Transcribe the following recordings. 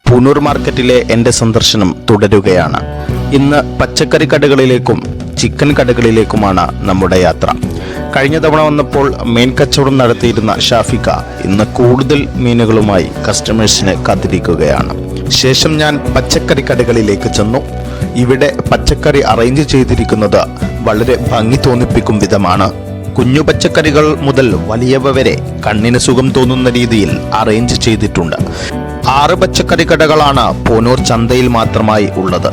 പൂനൂർ മാർക്കറ്റിലെ എൻ്റെ സന്ദർശനം തുടരുകയാണ്. ഇന്ന് പച്ചക്കറി കടകളിലേക്കും ചിക്കൻ കടകളിലേക്കുമാണ് നമ്മുടെ യാത്ര. കഴിഞ്ഞ തവണ വന്നപ്പോൾ മീൻ കച്ചവടം നടത്തിയിരുന്ന ഷാഫിക ഇന്ന് കൂടുതൽ മീനുകളുമായി കസ്റ്റമേഴ്സിനെ കാത്തിരിക്കുകയാണ്. ശേഷം ഞാൻ പച്ചക്കറി കടകളിലേക്ക് ചെന്നു. ഇവിടെ പച്ചക്കറി അറേഞ്ച് ചെയ്തിരിക്കുന്നത് വളരെ ഭംഗി തോന്നിപ്പിക്കും വിധമാണ്. കുഞ്ഞു പച്ചക്കറികൾ മുതൽ വലിയവ വരെ കണ്ണിന് സുഖം തോന്നുന്ന രീതിയിൽ അറേഞ്ച് ചെയ്തിട്ടുണ്ട്. 6 പച്ചക്കറി കടകളാണ് പൂനൂർ ചന്തയിൽ മാത്രമായി ഉള്ളത്.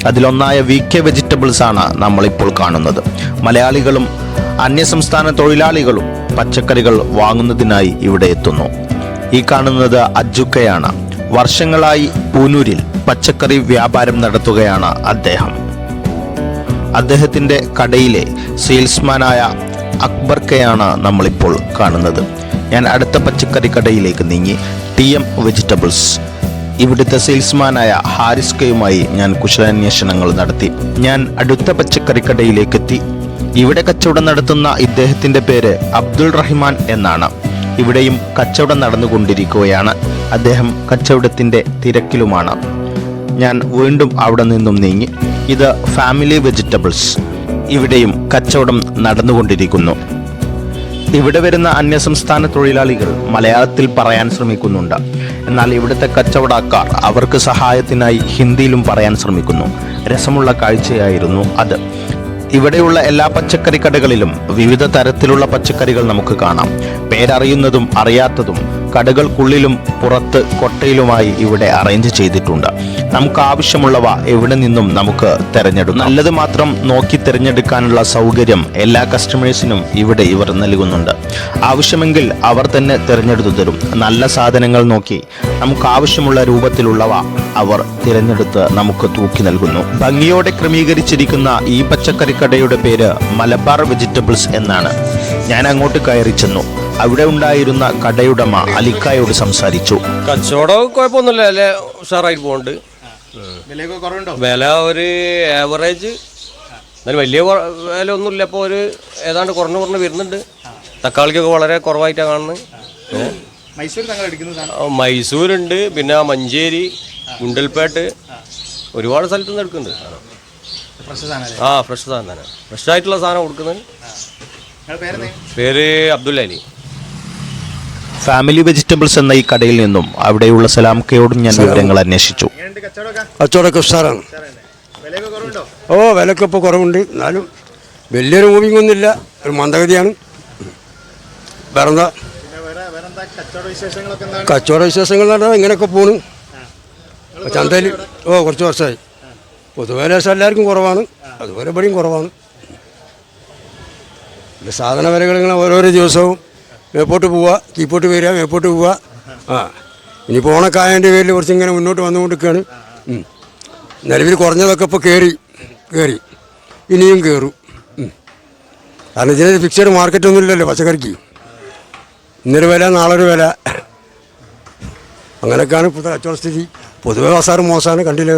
അതിലൊന്നായ VK വെജിറ്റബിൾസ് ആണ് നമ്മളിപ്പോൾ കാണുന്നത്. മലയാളികളും അന്യസംസ്ഥാന തൊഴിലാളികളും പച്ചക്കറികൾ വാങ്ങുന്നതിനായി ഇവിടെ എത്തുന്നു. ഈ കാണുന്നത് അജുക്കയാണ്. വർഷങ്ങളായി പൂനൂരിൽ പച്ചക്കറി വ്യാപാരം നടത്തുകയാണ് അദ്ദേഹം. അദ്ദേഹത്തിൻ്റെ കടയിലെ സെയിൽസ്മാനായ അക്ബർക്കയാണ് നമ്മളിപ്പോൾ കാണുന്നത്. ഞാൻ അടുത്ത പച്ചക്കറി കടയിലേക്ക് നീങ്ങി. TM vegetables. ഇവിടുത്തെ സെയിൽസ്മാനായ ഹാരിസ്കയുമായി ഞാൻ കുശലാന്വേഷണങ്ങൾ നടത്തി. ഞാൻ അടുത്ത പച്ചക്കറി കടയിലേക്ക് എത്തി. ഇവിടെ കച്ചവടം നടത്തുന്ന ഇദ്ദേഹത്തിൻ്റെ പേര് അബ്ദുൾ റഹിമാൻ എന്നാണ്. ഇവിടെയും കച്ചവടം നടന്നുകൊണ്ടിരിക്കുകയാണ്. അദ്ദേഹം കച്ചവടത്തിൻ്റെ തിരക്കിലുമാണ്. ഞാൻ വീണ്ടും അവിടെ നിന്നും നീങ്ങി. ഇത് ഫാമിലി വെജിറ്റബിൾസ്. ഇവിടെയും കച്ചവടം നടന്നുകൊണ്ടിരിക്കുന്നു. ഇവിടെ വരുന്ന അന്യസംസ്ഥാന തൊഴിലാളികൾ മലയാളത്തിൽ പറയാൻ ശ്രമിക്കുന്നുണ്ട്. എന്നാൽ ഇവിടുത്തെ കച്ചവടക്കാർ അവർക്ക് സഹായത്തിനായി ഹിന്ദിയിലും പറയാൻ ശ്രമിക്കുന്നു. രസമുള്ള കാഴ്ചയായിരുന്നു അത്. ഇവിടെയുള്ള എല്ലാ പച്ചക്കറി കടകളിലും വിവിധ തരത്തിലുള്ള പച്ചക്കറികൾ നമുക്ക് കാണാം. പേരറിയുന്നതും അറിയാത്തതും കടകൾക്കുള്ളിലും പുറത്ത് കൊട്ടയിലുമായി ഇവിടെ അറേഞ്ച് ചെയ്തിട്ടുണ്ട്. നമുക്ക് ആവശ്യമുള്ളവ എവിടെ നിന്നും നമുക്ക് തിരഞ്ഞെടുക്കാം. നല്ലത് മാത്രം നോക്കി തിരഞ്ഞെടുക്കാനുള്ള സൗകര്യം എല്ലാ കസ്റ്റമേഴ്സിനും ഇവിടെ ഇവർ നൽകുന്നുണ്ട്. ആവശ്യമെങ്കിൽ അവർ തന്നെ തിരഞ്ഞെടുത്തു തരും. നല്ല സാധനങ്ങൾ നോക്കി നമുക്ക് ആവശ്യമുള്ള രൂപത്തിലുള്ളവ അവർ തിരഞ്ഞെടുത്ത് നമുക്ക് തൂക്കി നൽകുന്നു. ഭംഗിയോടെ ക്രമീകരിച്ചിരിക്കുന്ന ഈ പച്ചക്കറി കടയുടെ പേര് മലബാർ വെജിറ്റബിൾസ് എന്നാണ്. ഞാൻ അങ്ങോട്ട് കയറി ചെന്നു. അവിടെ ഉണ്ടായിരുന്ന കടയുടമ അലിക്കായോട് സംസാരിച്ചു. കച്ചവടം കുഴപ്പമൊന്നുമില്ല, അല്ലേ, ഉഷാറായിട്ട് പോകുന്നുണ്ട്. വില ഒരു ആവറേജ്, എന്നാലും വലിയ വില ഒന്നുമില്ല. ഇപ്പോൾ ഒരു ഏതാണ്ട് കുറഞ്ഞ് വരുന്നുണ്ട്. തക്കാളിക്കൊക്കെ വളരെ കുറവായിട്ടാണ് കാണുന്നത്. മൈസൂരുണ്ട്, പിന്നെ മഞ്ചേരി, ഗുണ്ടൽപേട്ട്, ഒരുപാട് സ്ഥലത്തു നിന്ന് എടുക്കുന്നുണ്ട്. ഫ്രഷ് സാധനം തന്നെ, ഫ്രഷ് ആയിട്ടുള്ള സാധനം കൊടുക്കുന്നത്. പേര് അബ്ദുൽ അലി. ഫാമിലി വെജിറ്റബിൾസ് എന്ന ഈ കടയിൽ നിന്നും അവിടെയുള്ള സലാംക്കയോടും ഞാൻ വിവരങ്ങൾ അന്വേഷിച്ചു. കച്ചവടമൊക്കെ ഉഷാറാണ്. വിലയൊക്കെ ഇപ്പോൾ കുറവുണ്ട്. എന്നാലും വലിയൊരു മൂവിങ് ഒന്നുമില്ല, ഒരു മന്ദഗതിയാണ്. വേറെന്താ കച്ചവട വിശേഷങ്ങൾ എന്ന് പറഞ്ഞാൽ ഇങ്ങനെയൊക്കെ പോണു. ചന്തയിൽ കുറച്ച് വർഷമായി. പൊതുവേ ലേശം എല്ലാവർക്കും കുറവാണ്, അതുപോലെ ഇവിടെയും കുറവാണ്. സാധന വിലകൾ ഇങ്ങനെ ഓരോരോ ദിവസവും മേപ്പോട്ട് പോവുക, കീപ്പോട്ട് വരിക, മേപ്പോട്ട് പോവുക. ഇനിയിപ്പോൾ ഓണക്കായതിൻ്റെ പേരിൽ കുറച്ച് ഇങ്ങനെ മുന്നോട്ട് വന്നുകൊണ്ടിരിക്കുകയാണ്. നിലവിൽ കുറഞ്ഞതൊക്കെ ഇപ്പോൾ കയറി ഇനിയും കയറും. കാരണം ഇതിന് ഫിക്സഡ് മാർക്കറ്റൊന്നും ഇല്ലല്ലോ പച്ചക്കറിക്ക്. ഇന്നൊരു വില, നാളൊരു വില, അങ്ങനെയൊക്കെയാണ് ഇപ്പോഴത്തെ കച്ചവട സ്ഥിതി. പൊതുവെ ബസാറ് മോശമാണ്. കണ്ടില്ല,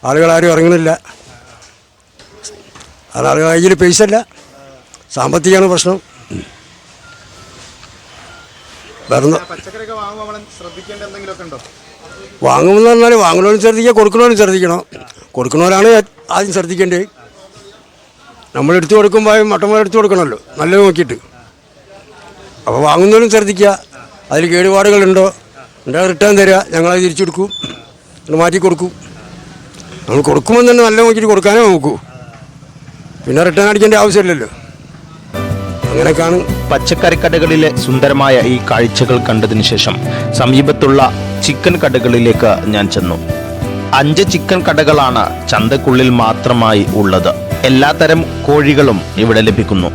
ആളുകളാരും ഇറങ്ങുന്നില്ല. അത് ആളുകൾ കയ്യിൽ പൈസ അല്ല, സാമ്പത്തികമാണ് പ്രശ്നം. വാങ്ങുമെന്ന് പറഞ്ഞാൽ വാങ്ങുന്നവരും ശ്രദ്ധിക്കുക, കൊടുക്കുന്നവരും ശ്രദ്ധിക്കണം. കൊടുക്കുന്നവരാണ് ആദ്യം ശ്രദ്ധിക്കേണ്ടത്. നമ്മൾ എടുത്തു കൊടുക്കുമ്പോൾ മട്ടന്മാർ എടുത്തു കൊടുക്കണമല്ലോ, നല്ലത് നോക്കിയിട്ട്. അപ്പോൾ വാങ്ങുന്നവരും ശ്രദ്ധിക്കുക. അതിൽ കേടുപാടുകളുണ്ടോ ഉണ്ടെങ്കിൽ റിട്ടേൺ തരിക, ഞങ്ങളത് തിരിച്ചു കൊടുക്കും, മാറ്റി കൊടുക്കും. നമ്മൾ കൊടുക്കുമ്പോൾ തന്നെ നല്ല നോക്കിയിട്ട് കൊടുക്കാനേ നോക്കൂ. പിന്നെ റിട്ടേൺ അടിക്കേണ്ട ആവശ്യമില്ലല്ലോ. അങ്ങനെയൊക്കെയാണ്. പച്ചക്കറി കടകളിലെ സുന്ദരമായ ഈ കാഴ്ചകൾ കണ്ടതിന് ശേഷം സമീപത്തുള്ള ചിക്കൻ കടകളിലേക്ക് ഞാൻ ചെന്നു. 5 ചിക്കൻ കടകളാണ് ചന്തക്കുള്ളിൽ മാത്രമായി ഉള്ളത്. എല്ലാത്തരം കോഴികളും ഇവിടെ ലഭിക്കുന്നു.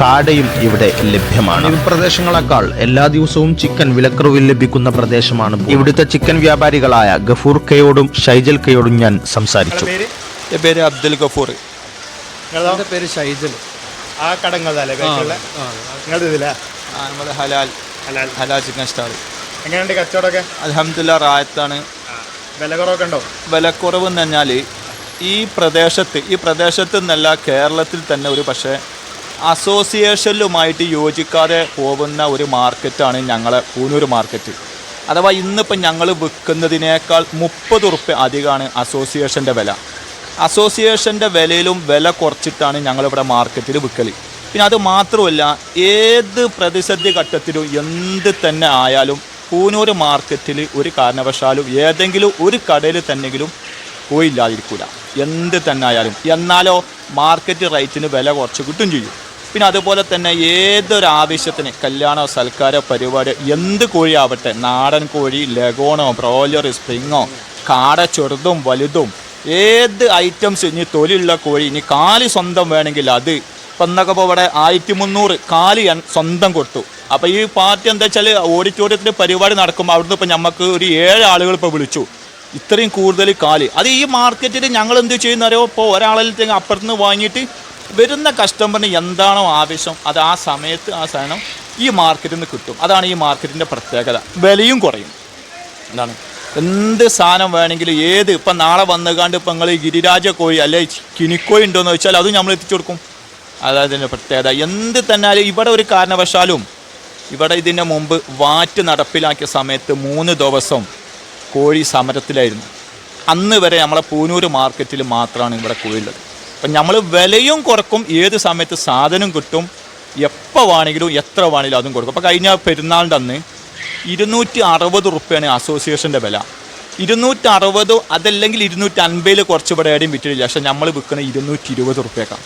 കാടയും ഇവിടെ ലഭ്യമാണ്. ഈ പ്രദേശങ്ങളെക്കാൾ എല്ലാ ദിവസവും ചിക്കൻ വിലക്കുറവിൽ ലഭിക്കുന്ന പ്രദേശമാണ്. ഇവിടുത്തെ ചിക്കൻ വ്യാപാരികളായ ഗഫൂർ കയോടും ഷൈജൽ കയോടും ഞാൻ സംസാരിച്ചു. പേര് അബ്ദുൽ ഗഫൂർ. പേര് ഷൈജൽ. ആ കടങ്ങളല്ലേ ഹലാൽ ചിക്കൻ സ്റ്റാൾ. എങ്ങനെയുണ്ട് കച്ചവടമൊക്കെ? അൽഹംദുലില്ലാ റായത്താണ്. വിലക്കുറവൊക്കെ ഉണ്ടോ? വിലക്കുറവ് എന്ന് പറഞ്ഞാൽ ഈ പ്രദേശത്ത് നിന്നല്ല, കേരളത്തിൽ തന്നെ ഒരു പക്ഷേ അസോസിയേഷനിലുമായിട്ട് യോജിക്കാതെ പോകുന്ന ഒരു മാർക്കറ്റാണ് ഞങ്ങളെ പൂനൂർ മാർക്കറ്റ്. അഥവാ ഇന്നിപ്പോൾ ഞങ്ങൾ വിൽക്കുന്നതിനേക്കാൾ 30 ഉറുപ്പ്യ അധികമാണ് അസോസിയേഷൻ്റെ വില. അസോസിയേഷൻ്റെ വിലയിലും വില കുറച്ചിട്ടാണ് ഞങ്ങളിവിടെ മാർക്കറ്റിൽ വിൽക്കൽ. പിന്നെ അത് മാത്രമല്ല, ഏത് പ്രതിസന്ധി ഘട്ടത്തിലും എന്ത് തന്നെ ആയാലും പൂനൂർ മാർക്കറ്റിൽ ഒരു കാരണവശാലും ഏതെങ്കിലും ഒരു കടയിൽ തന്നെങ്കിലും പോയില്ലാതിരിക്കില്ല, എന്ത് തന്നെ ആയാലും. എന്നാലോ മാർക്കറ്റ് റേറ്റിന് വില കുറച്ച് കിട്ടും ചെയ്യും. പിന്നെ അതുപോലെ തന്നെ ഏതൊരാവശ്യത്തിന്, കല്യാണോ സൽക്കാരോ പരിപാടി, എന്ത് കോഴിയാവട്ടെ, നാടൻ കോഴി, ലഗോണോ, ബ്രോയിലർ, സ്പ്രിങ്ങോ, കാട ചെറുതും വലുതും, ഏത് ഐറ്റംസ്, ഇനി തൊലിയുള്ള കോഴി, ഇനി കാലി സ്വന്തം വേണമെങ്കിൽ അത്. ഇപ്പം എന്നൊക്കെ ഇപ്പോൾ ഇവിടെ 1300 കാലി സ്വന്തം കൊടുത്തു. അപ്പോൾ ഈ പാർട്ടി എന്താ വെച്ചാൽ ഓഡിറ്റോറിയത്തിൻ്റെ പരിപാടി നടക്കുമ്പോൾ അവിടുന്ന് ഇപ്പോൾ നമുക്ക് ഒരു 7 ആളുകൾ ഇപ്പോൾ വിളിച്ചു, ഇത്രയും കൂടുതൽ കാലി. അത് ഈ മാർക്കറ്റിൽ ഞങ്ങൾ എന്ത് ചെയ്യുന്നറിയോ, ഇപ്പോൾ ഒരാളിൽ അപ്പുറത്തുനിന്ന് വാങ്ങിയിട്ട് വരുന്ന കസ്റ്റമറിന് എന്താണോ ആവശ്യം അത് ആ സമയത്ത് ആ സാധനം ഈ മാർക്കറ്റിൽ നിന്ന് കിട്ടും. അതാണ് ഈ മാർക്കറ്റിൻ്റെ പ്രത്യേകത. വിലയും കുറയും. എന്താണ്, എന്ത് സാധനം വേണമെങ്കിലും ഏത്, ഇപ്പം നാളെ വന്നുകാണ്ട് ഇപ്പം നിങ്ങൾ ഗിരിരാജ കോഴി അല്ലെ കിനിക്കോഴി ഉണ്ടോയെന്ന് ചോദിച്ചാൽ അതും നമ്മൾ എത്തിച്ചു കൊടുക്കും. അതായത് ഇതിൻ്റെ പ്രത്യേകത. എന്ത് തന്നെ ഇവിടെ ഒരു കാരണവശാലും, ഇവിടെ ഇതിൻ്റെ മുമ്പ് വാറ്റ് നടപ്പിലാക്കിയ സമയത്ത് 3 ദിവസം കോഴി സമരത്തിലായിരുന്നു. അന്ന് വരെ നമ്മളെ പൂനൂർ മാർക്കറ്റിൽ മാത്രമാണ് ഇവിടെ കോഴിയുള്ളത്. അപ്പം നമ്മൾ വിലയും കുറക്കും, ഏത് സമയത്ത് സാധനം കിട്ടും, എപ്പോൾ വേണമെങ്കിലും എത്ര വേണമെങ്കിലും അതും കൊടുക്കും. അപ്പോൾ കഴിഞ്ഞ പെരുന്നാളിൻ്റെ അന്ന് 260 ഉറുപ്പ്യാണ് അസോസിയേഷൻ്റെ വില. 260 അതല്ലെങ്കിൽ 250 കുറച്ച് ഇവിടെ എവിടെയും വിറ്റിട്ടില്ല. പക്ഷേ നമ്മൾ വിൽക്കുന്നത് 220 ഉറുപ്പ്യക്കാണ്.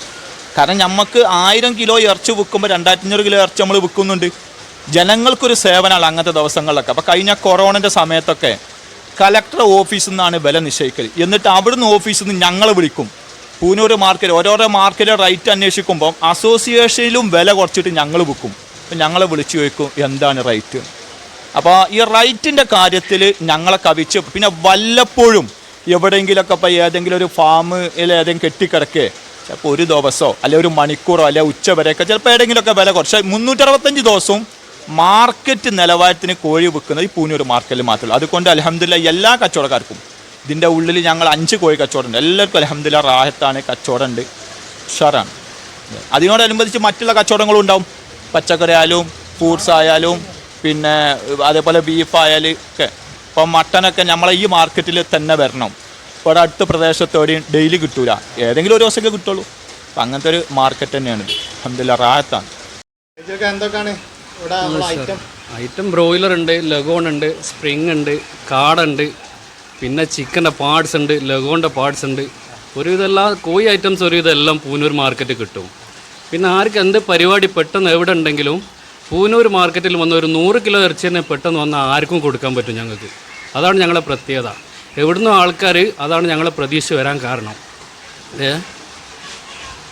കാരണം നമുക്ക് 1000 കിലോ ഇറച്ചി വിൽക്കുമ്പോൾ 2500 കിലോ ഇറച്ചി നമ്മൾ വിൽക്കുന്നുണ്ട്. ജനങ്ങൾക്കൊരു സേവനമാണ് അങ്ങനത്തെ ദിവസങ്ങളിലൊക്കെ. അപ്പോൾ കഴിഞ്ഞ കൊറോണൻ്റെ സമയത്തൊക്കെ കളക്ടർ ഓഫീസിൽ നിന്നാണ് വില നിശ്ചയിക്കൽ. എന്നിട്ട് അവിടുന്ന് ഓഫീസിൽ നിന്ന് ഞങ്ങളെ വിളിക്കും. പൂനൂർ മാർക്കറ്റ് ഓരോരോ മാർക്കറ്റിലെ റേറ്റ് അന്വേഷിക്കുമ്പോൾ അസോസിയേഷനിലും വില കുറച്ചിട്ട് ഞങ്ങൾ വിൽക്കും. അപ്പം ഞങ്ങളെ വിളിച്ച് ചോദിക്കും എന്താണ് റേറ്റ്. അപ്പോൾ ഈ റേറ്റിൻ്റെ കാര്യത്തിൽ ഞങ്ങളെ കവിച്ച്, പിന്നെ വല്ലപ്പോഴും എവിടെയെങ്കിലുമൊക്കെ ഇപ്പോൾ ഏതെങ്കിലും ഒരു ഫാമിൽ ഏതെങ്കിലും കെട്ടിക്കിടക്കേ ചിലപ്പോൾ ഒരു ദിവസമോ അല്ലെ ഒരു മണിക്കൂറോ അല്ലെ ഉച്ച വരെയൊക്കെ ചിലപ്പോൾ ഏതെങ്കിലുമൊക്കെ വില കുറച്ച് 365 ദിവസവും മാർക്കറ്റ് നിലവാരത്തിന് കോഴി വിൽക്കുന്നത് ഈ പൂനൂർ മാർക്കറ്റിൽ മാത്രമേ. അതുകൊണ്ട് അൽഹംദുലില്ലാഹ് എല്ലാ കച്ചവടക്കാർക്കും ഇതിൻ്റെ ഉള്ളിൽ ഞങ്ങൾ 5 കോഴി കച്ചവടമുണ്ട്. എല്ലാവർക്കും അൽഹംദുലില്ലാഹ് റാഹത്താണ്, കച്ചവടമുണ്ട്, ഉഷാറാണ്. അതിനോടനുബന്ധിച്ച് മറ്റുള്ള കച്ചവടങ്ങളും ഉണ്ടാവും. പച്ചക്കറി ആയാലും ഫ്രൂട്ട്സ് ആയാലും പിന്നെ അതേപോലെ ബീഫായാലും ഒക്കെ. ഇപ്പം മട്ടനൊക്കെ നമ്മളെ ഈ മാർക്കറ്റിൽ തന്നെ വരണം. ഇപ്പോൾ അടുത്ത പ്രദേശത്തോടെയും ഡെയിലി കിട്ടൂല, ഏതെങ്കിലും ഒരു ദിവസമൊക്കെ കിട്ടുള്ളൂ. അപ്പം അങ്ങനത്തെ ഒരു മാർക്കറ്റ് തന്നെയാണ്. അൽഹംദുലില്ലാഹ് റാഹത്താണ്. എന്തൊക്കെയാണ് ഇവിടെ ഐറ്റം? ബ്രോയിലർ ഉണ്ട്, ലഗോൺ ഉണ്ട്, സ്പ്രിങ് ഉണ്ട്, കാടുണ്ട്, പിന്നെ ചിക്കൻ്റെ പാർട്സ് ഉണ്ട്, ലഗോണിൻ്റെ പാർട്സ് ഉണ്ട്. ഒരുവിധമെല്ലാം കോഴി ഐറ്റംസ് ഒരുവിധമെല്ലാം പൂനൂർ മാർക്കറ്റ് കിട്ടും. പിന്നെ ആർക്ക് എന്ത് പരിപാടി പെട്ടെന്ന് എവിടെ ഉണ്ടെങ്കിലും പൂനൂർ മാർക്കറ്റിൽ വന്ന ഒരു 100 കിലോ ഇറച്ചി തന്നെ പെട്ടെന്ന് വന്നാൽ ആർക്കും കൊടുക്കാൻ പറ്റും ഞങ്ങൾക്ക്. അതാണ് ഞങ്ങളുടെ പ്രത്യേകത. എവിടുന്ന് ആൾക്കാർ അതാണ് ഞങ്ങളെ പ്രതീക്ഷ വരാൻ കാരണം.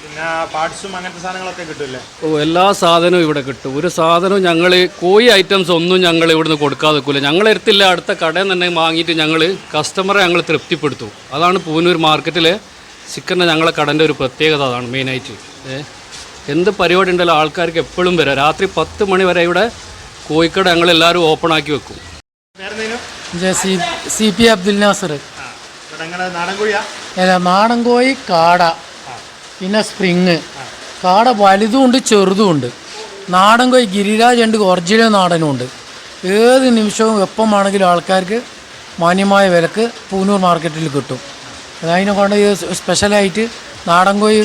പിന്നെ പാർട്സും അങ്ങനത്തെ സാധനങ്ങളൊക്കെ കിട്ടില്ലേ? എല്ലാ സാധനവും ഇവിടെ കിട്ടും. ഒരു സാധനവും ഞങ്ങൾ കോഴി ഐറ്റംസ് ഒന്നും ഞങ്ങൾ ഇവിടുന്ന് കൊടുക്കാതെ വെക്കില്ല. ഞങ്ങൾ എടുത്തില്ല, അടുത്ത കടയിൽ തന്നെ വാങ്ങിയിട്ട് ഞങ്ങൾ കസ്റ്റമറെ ഞങ്ങൾ തൃപ്തിപ്പെടുത്തും. അതാണ് പൂനൂർ മാർക്കറ്റിലെ ചിക്കൻ്റെ ഞങ്ങളെ കടൻ്റെ ഒരു പ്രത്യേകത. അതാണ് മെയിനായിട്ട്. എന്ത് പരിപാടി ഉണ്ടല്ലോ ആൾക്കാർക്ക് എപ്പോഴും വരാം. രാത്രി 10 മണി വരെ ഇവിടെ കോഴിക്കട ഞങ്ങളെല്ലാവരും ഓപ്പൺ ആക്കി വെക്കും. CP അബ്ദുൽ നാസർ. നാടൻ കോഴിയാ? അല്ല, നാടൻ കോഴി, കാട, പിന്നെ സ്പ്രിങ്. കാട വലുതും ഉണ്ട് ചെറുതും ഉണ്ട്. നാടൻ കോഴി ഗിരിരാജ് ഉണ്ട്, ഒറിജിനൽ നാടനും ഉണ്ട്. ഏത് നിമിഷവും എപ്പം വേണമെങ്കിലും ആൾക്കാർക്ക് മാന്യമായ വിലക്ക് പൂനൂർ മാർക്കറ്റിൽ കിട്ടും. അതിനെ കൊണ്ട് സ്പെഷ്യലായിട്ട് നാടൻ കോഴി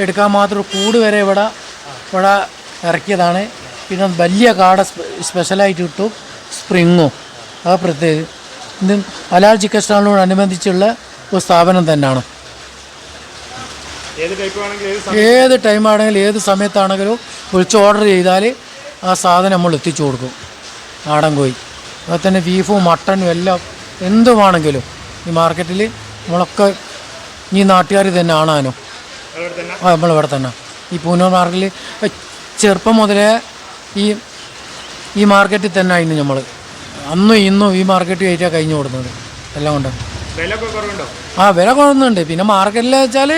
എടുക്കാൻ മാത്രം കൂട് വരെ ഇവിടെ ഇറക്കിയതാണ്. പിന്നെ വലിയ കാട സ്പെഷ്യലായിട്ട് കിട്ടും, സ്പ്രിങ്ങും. അത് പ്രത്യേകം ഇത് ഹലാൽ ചിക്കൻ സ്റ്റാളിനോടനുബന്ധിച്ചുള്ള ഒരു സ്ഥാപനം തന്നെയാണ്. ഏത് ടൈം ആണെങ്കിലും ഏത് സമയത്താണെങ്കിലും വിളിച്ച് ഓർഡർ ചെയ്താൽ ആ സാധനം നമ്മൾ എത്തിച്ചു കൊടുക്കും. നാടൻ കോഴി അതുപോലെ തന്നെ ബീഫും മട്ടനും എല്ലാം എന്തുവാണെങ്കിലും ഈ മാർക്കറ്റിൽ നമ്മളൊക്കെ ഈ നാട്ടുകാർ തന്നെ ആണാനോ. നമ്മളിവിടെ തന്നെ ഈ പൂനൂർ മാർക്കറ്റിൽ ചെറുപ്പം മുതലേ ഈ മാർക്കറ്റിൽ തന്നെ ആയിരുന്നു നമ്മൾ. അന്നും ഇന്നും ഈ മാർക്കറ്റ് ആയിട്ടാണ് കഴിഞ്ഞു കൊടുക്കുന്നത് എല്ലാം കൊണ്ട്. വില കുറവുന്നുണ്ട്. പിന്നെ മാർക്കറ്റിൽ വെച്ചാൽ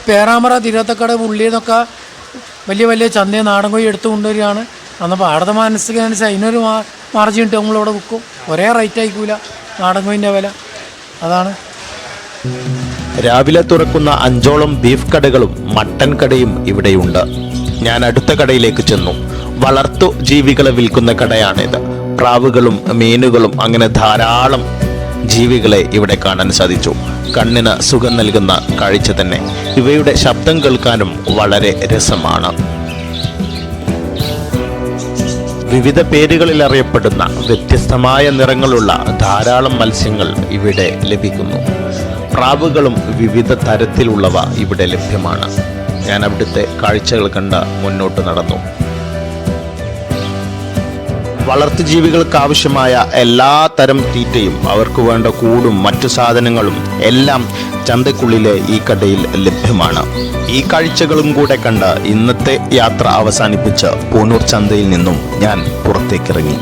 പേരാമ്പ്ര, തിരുവത്തക്കട, പുള്ളിന്നൊക്കെ വലിയ വലിയ ചന്തയിൽ നാടൻ കോഴി എടുത്തു കൊണ്ടുവരികയാണ്. അന്നപ്പോൾ ആടത്തെ മനസ്സിനനുസരിച്ച് അതിനൊരു മാർജിൻ ഇട്ട് നമ്മളിവിടെ വിൽക്കും. ഒരേ റേറ്റ് ആയിക്കൂല നാടൻ കോഴിൻ്റെ വില. അതാണ്. രാവിലെ തുറക്കുന്ന 5ഓളം ബീഫ് കടകളും മട്ടൻ കടയും ഇവിടെയുണ്ട്. ഞാൻ അടുത്ത കടയിലേക്ക് ചെന്നു. വളർത്തു ജീവികളെ വിൽക്കുന്ന കടയാണിത്. പ്രാവുകളും മീനുകളും അങ്ങനെ ധാരാളം ജീവികളെ ഇവിടെ കാണാൻ സാധിച്ചു. കണ്ണിന് സുഖം നൽകുന്ന കാഴ്ച തന്നെ. ഇവയുടെ ശബ്ദം കേൾക്കാനും വളരെ രസമാണ്. വിവിധ പേരുകളിൽ അറിയപ്പെടുന്ന വ്യത്യസ്തമായ നിറങ്ങളുള്ള ധാരാളം മത്സ്യങ്ങൾ ഇവിടെ ലഭിക്കുന്നു. പ്രാവുകളും വിവിധ തരത്തിലുള്ളവ ഇവിടെ ലഭ്യമാണ്. ഞാൻ അവിടുത്തെ കാഴ്ചകൾ കണ്ട് മുന്നോട്ട് നടന്നു. വളർത്തുജീവികൾക്ക് ആവശ്യമായ എല്ലാ തരം തീറ്റയും അവർക്ക് വേണ്ട കൂടും മറ്റു സാധനങ്ങളും എല്ലാം ചന്തയ്ക്കുള്ളിലെ ഈ കടയിൽ ലഭ്യമാണ്. ഈ കാഴ്ചകളും കൂടെ കണ്ട് ഇന്നത്തെ യാത്ര അവസാനിപ്പിച്ച് പൂനൂർ ചന്തയിൽ നിന്നും ഞാൻ പുറത്തേക്കിറങ്ങി.